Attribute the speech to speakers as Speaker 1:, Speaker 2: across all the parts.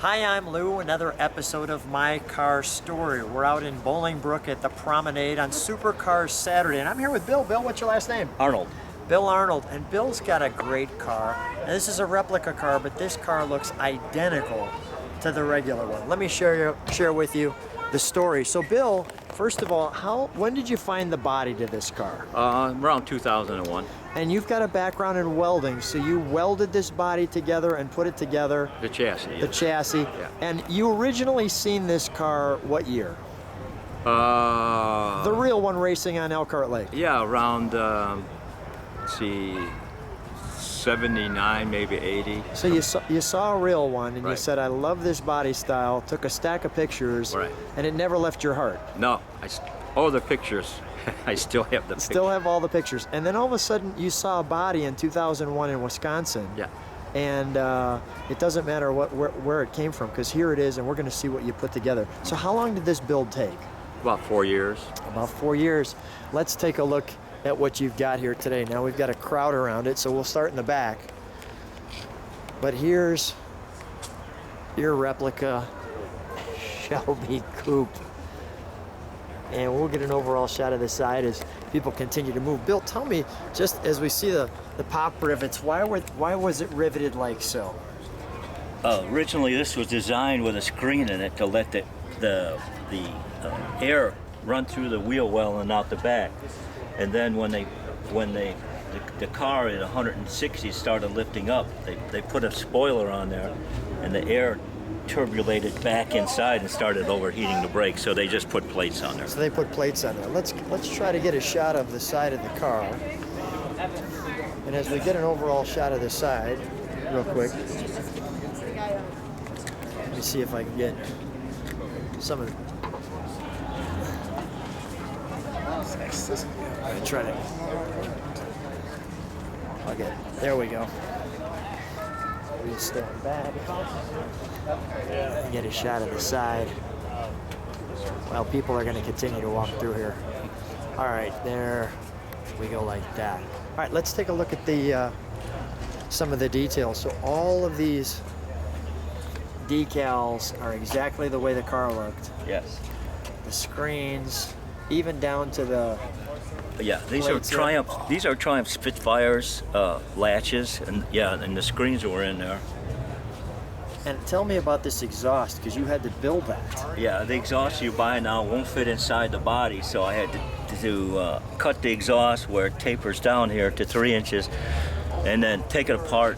Speaker 1: Hi, I'm Lou, another episode of My Car Story. We're out in Bolingbrook at the Promenade on Supercar Saturday, and I'm here with Bill. Bill, what's your last name?
Speaker 2: Arnold.
Speaker 1: Bill Arnold, and Bill's got a great car. And this is a replica car, but this car looks identical to the regular one. Let me share with you the story. So Bill, first of all, when did you find the body to this car?
Speaker 2: Around 2001.
Speaker 1: And you've got a background in welding, so you welded this body together and put it together.
Speaker 2: The chassis.
Speaker 1: The chassis.
Speaker 2: Yeah.
Speaker 1: And you originally seen this car what year? The real one racing on Elkhart Lake.
Speaker 2: Yeah, around, let's see, 79, maybe 80.
Speaker 1: So you saw a real one, and you
Speaker 2: Right.
Speaker 1: said, I love this body style, took a stack of pictures,
Speaker 2: Right.
Speaker 1: and it never left your heart.
Speaker 2: No, the pictures. I still have the pictures.
Speaker 1: Still have all the pictures. And then all of a sudden, you saw a body in 2001 in Wisconsin.
Speaker 2: Yeah.
Speaker 1: And it doesn't matter where it came from, because here it is, and we're going to see what you put together. So how long did this build take?
Speaker 2: About 4 years.
Speaker 1: About 4 years. Let's take a look at what you've got here today. Now we've got a crowd around it, so we'll start in the back. But here's your replica Shelby Coupe. And we'll get an overall shot of the side as people continue to move. Bill, tell me, just as we see the pop rivets, why was it riveted like so?
Speaker 3: Originally, this was designed with a screen in it to let the air run through the wheel well and out the back. And then when the car at 160 started lifting up, they put a spoiler on there, and the air turbulated back inside and started overheating the brakes, so they just put plates on there.
Speaker 1: So they put plates on there. Let's try to get a shot of the side of the car. And as we get an overall shot of the side, real quick, let me see if I can get some of the... I'm gonna try to... Okay, there we go. We stand back and get a shot of the side. Well, people are going to continue to walk through here. All right, there we go, like that. All right, let's take a look at the some of the details. So all of these decals are exactly the way the car looked.
Speaker 3: Yes.
Speaker 1: The screens, even down to the...
Speaker 3: Yeah, these are Triumph. These are Triumph Spitfires latches, and and the screens were in there.
Speaker 1: And tell me about this exhaust, because you had to build that.
Speaker 3: Yeah, the exhaust you buy now won't fit inside the body, so I had to cut the exhaust where it tapers down here to 3 inches, and then take it apart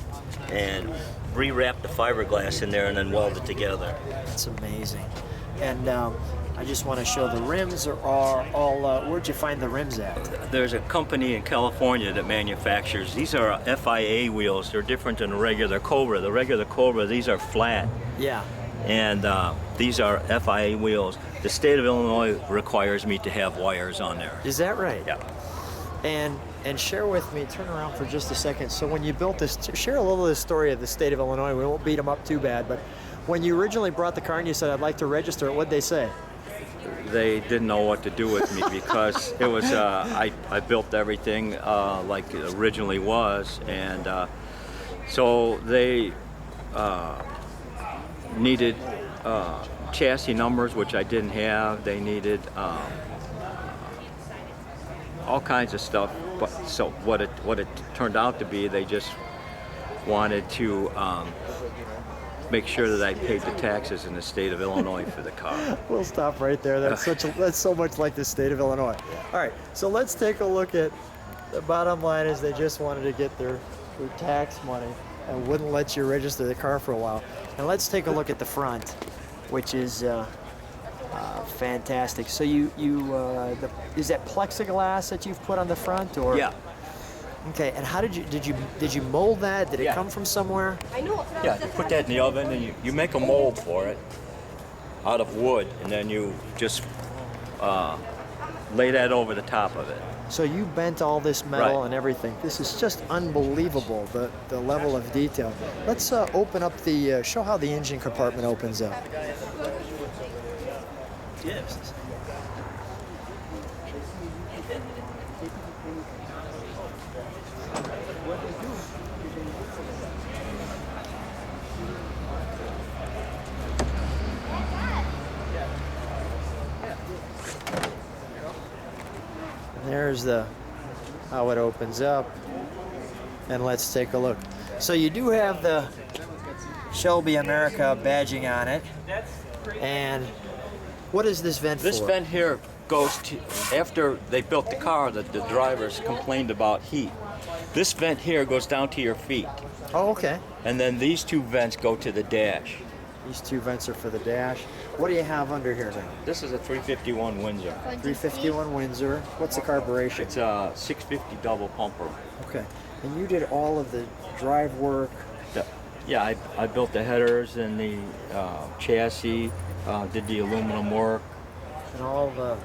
Speaker 3: and rewrap the fiberglass in there, and then weld it together.
Speaker 1: It's amazing. And I just want to show the rims are all where'd you find the rims at?
Speaker 3: There's a company in California that manufactures, these are FIA wheels. They're different than a regular Cobra. The regular Cobra, these are flat.
Speaker 1: Yeah.
Speaker 3: And these are FIA wheels. The state of Illinois requires me to have wires on there.
Speaker 1: Is that right?
Speaker 3: Yeah.
Speaker 1: And share with me, turn around for just a second. So when you built this, share a little of the story of the state of Illinois. We won't beat them up too bad, but when you originally brought the car and you said, I'd like to register it, what'd they say?
Speaker 2: They didn't know what to do with me because it was I built everything like it originally was, and so they needed chassis numbers, which I didn't have. They needed all kinds of stuff. But so what it turned out to be, they just wanted to make sure that I paid the taxes in the state of Illinois for the car.
Speaker 1: We'll stop right there. That's so much like the state of Illinois. All right, so let's take a look at the bottom line is they just wanted to get their tax money and wouldn't let you register the car for a while. And let's take a look at the front, which is fantastic. So is that plexiglass that you've put on the front, or?
Speaker 2: Yeah.
Speaker 1: Okay, and how did you mold that? Did it come from somewhere?
Speaker 2: Yeah, you put that in the oven and you make a mold for it out of wood, and then you just lay that over the top of it.
Speaker 1: So you bent all this metal
Speaker 2: Right.
Speaker 1: and everything. This is just unbelievable, the level of detail. Let's open up show how the engine compartment opens up.
Speaker 3: Yes.
Speaker 1: there's how it opens up. And let's take a look. So you do have the Shelby America badging on it. And what is this vent
Speaker 2: This
Speaker 1: for?
Speaker 2: vent here goes to, after they built the car, the drivers complained about heat. This vent here goes down to your feet.
Speaker 1: Oh, okay.
Speaker 2: And then these two vents go to the dash.
Speaker 1: These two vents are for the dash. What do you have under here now?
Speaker 2: This is a 351 Windsor.
Speaker 1: 351 Windsor. What's the carburation?
Speaker 2: It's a 650 double pumper.
Speaker 1: Okay. And you did all of the drive work.
Speaker 2: Yeah, I built the headers and the chassis, did the aluminum work.
Speaker 1: And all the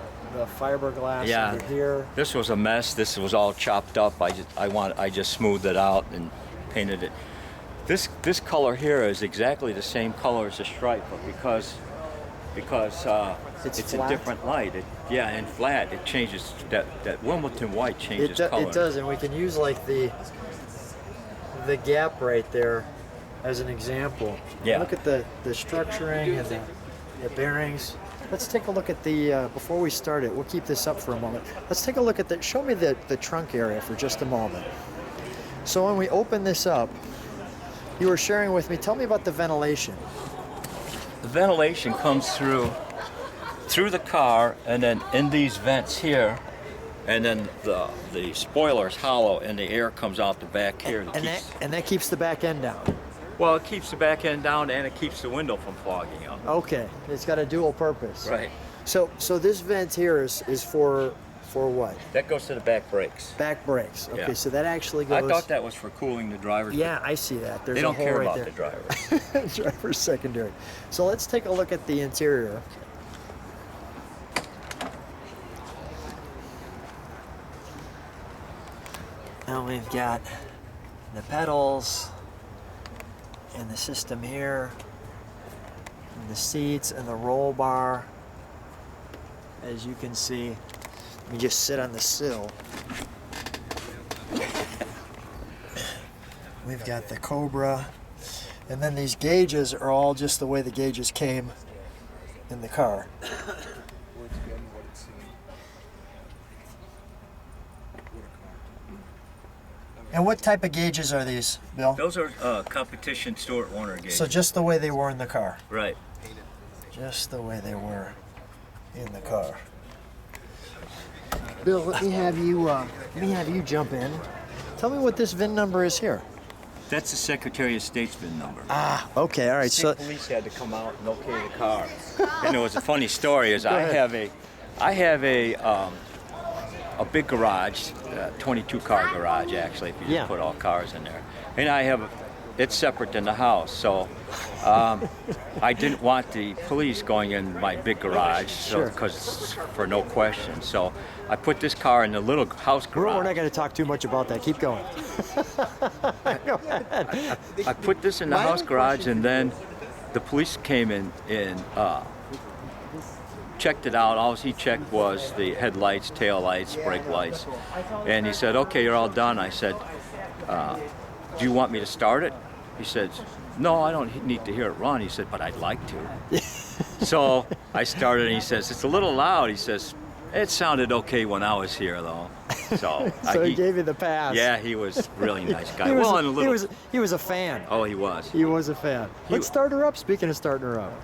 Speaker 1: fiberglass under here.
Speaker 2: This was a mess. This was all chopped up. I just smoothed it out and painted it. This color here is exactly the same color as the stripe, but because it's a different light. And flat. It changes. That Wilmington white changes color.
Speaker 1: It does, and we can use like the gap right there as an example.
Speaker 2: Yeah.
Speaker 1: Look at the structuring and the bearings. Let's take a look at the, before we start it, we'll keep this up for a moment. Let's take a look at show me the trunk area for just a moment. So when we open this up, you were sharing with me, tell me about the ventilation.
Speaker 2: The ventilation comes through the car and then in these vents here, and then the spoiler's hollow and the air comes out the back here.
Speaker 1: And that keeps the back end down.
Speaker 2: Well, it keeps the back end down and it keeps the window from fogging up.
Speaker 1: Okay, it's got a dual purpose.
Speaker 2: Right.
Speaker 1: So this vent here is for what?
Speaker 2: That goes to the back brakes.
Speaker 1: Back brakes. Okay,
Speaker 2: Yeah.
Speaker 1: so that actually goes.
Speaker 2: I thought that was for cooling the drivers.
Speaker 1: Yeah, I see that. There's
Speaker 2: They don't
Speaker 1: a hole
Speaker 2: care
Speaker 1: right
Speaker 2: about
Speaker 1: there.
Speaker 2: the drivers.
Speaker 1: Driver's secondary. So let's take a look at the interior. Now we've got the pedals and the system here, and the seats and the roll bar. As you can see, let me just sit on the sill. We've got the Cobra, and then these gauges are all just the way the gauges came in the car. And what type of gauges are these, Bill?
Speaker 2: Those are competition Stuart Warner gauges.
Speaker 1: So just the way they were in the car.
Speaker 2: Right.
Speaker 1: Just the way they were in the car. Bill, let me have you jump in. Tell me what this VIN number is here.
Speaker 2: That's the Secretary of State's VIN number.
Speaker 1: Ah, okay, all right.
Speaker 2: State police had to come out and okay the car. And it was a funny story. Is I have a big garage, 22 car garage actually, if you just put all cars in there. And it's separate than the house, so I didn't want the police going in my big garage, because for no question. So I put this car in the little house garage.
Speaker 1: We're not going to talk too much about that. Keep going. Go ahead.
Speaker 2: I put this in the house garage, and then the police came in and checked it out. All he checked was the headlights, tail lights, brake lights. And he said, okay, you're all done. I said, do you want me to start it? He said, no, I don't need to hear it run. He said, but I'd like to. So I started, and he says, it's a little loud. He says, it sounded okay when I was here, though. So,
Speaker 1: he gave you the pass.
Speaker 2: Yeah, he was a really nice guy.
Speaker 1: He was a fan.
Speaker 2: Oh, he was.
Speaker 1: He was a fan. Let's start her up. Speaking of starting her up.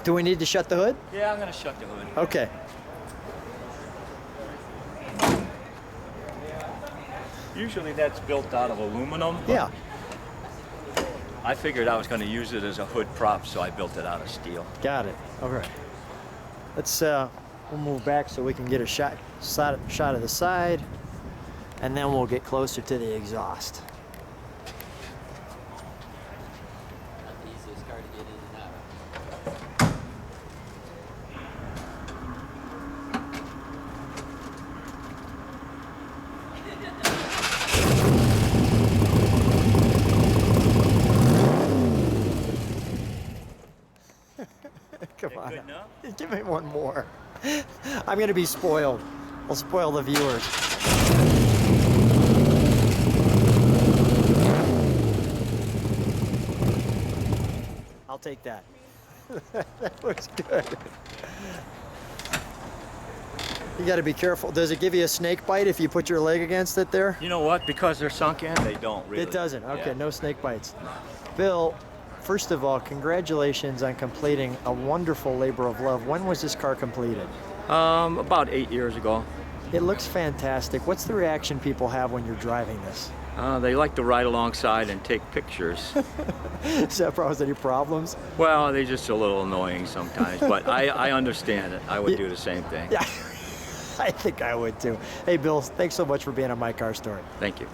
Speaker 1: Do we need to shut the hood?
Speaker 2: Yeah, I'm going to shut the hood.
Speaker 1: Okay.
Speaker 2: Usually that's built out of aluminum.
Speaker 1: Yeah.
Speaker 2: I figured I was going to use it as a hood prop, so I built it out of steel.
Speaker 1: Got it. All right. Let's we'll move back so we can get a shot of the side, and then we'll get closer to the exhaust. Come on.
Speaker 2: Good enough?
Speaker 1: Give me one more. I'm going to be spoiled. I'll spoil the viewers. I'll take that. That was good. You got to be careful. Does it give you a snake bite if you put your leg against it there?
Speaker 2: You know what? Because they're sunk in, they don't really.
Speaker 1: It doesn't. Okay,
Speaker 2: Yeah.
Speaker 1: no snake bites. Bill, first of all, congratulations on completing a wonderful labor of love. When was this car completed?
Speaker 2: About 8 years ago.
Speaker 1: It looks fantastic. What's the reaction people have when you're driving this?
Speaker 2: They like to ride alongside and take pictures.
Speaker 1: Is that probably any problems?
Speaker 2: Well, they're just a little annoying sometimes, but I understand it. I would do the same thing.
Speaker 1: Yeah, I think I would too. Hey, Bill, thanks so much for being on My Car Story.
Speaker 2: Thank you.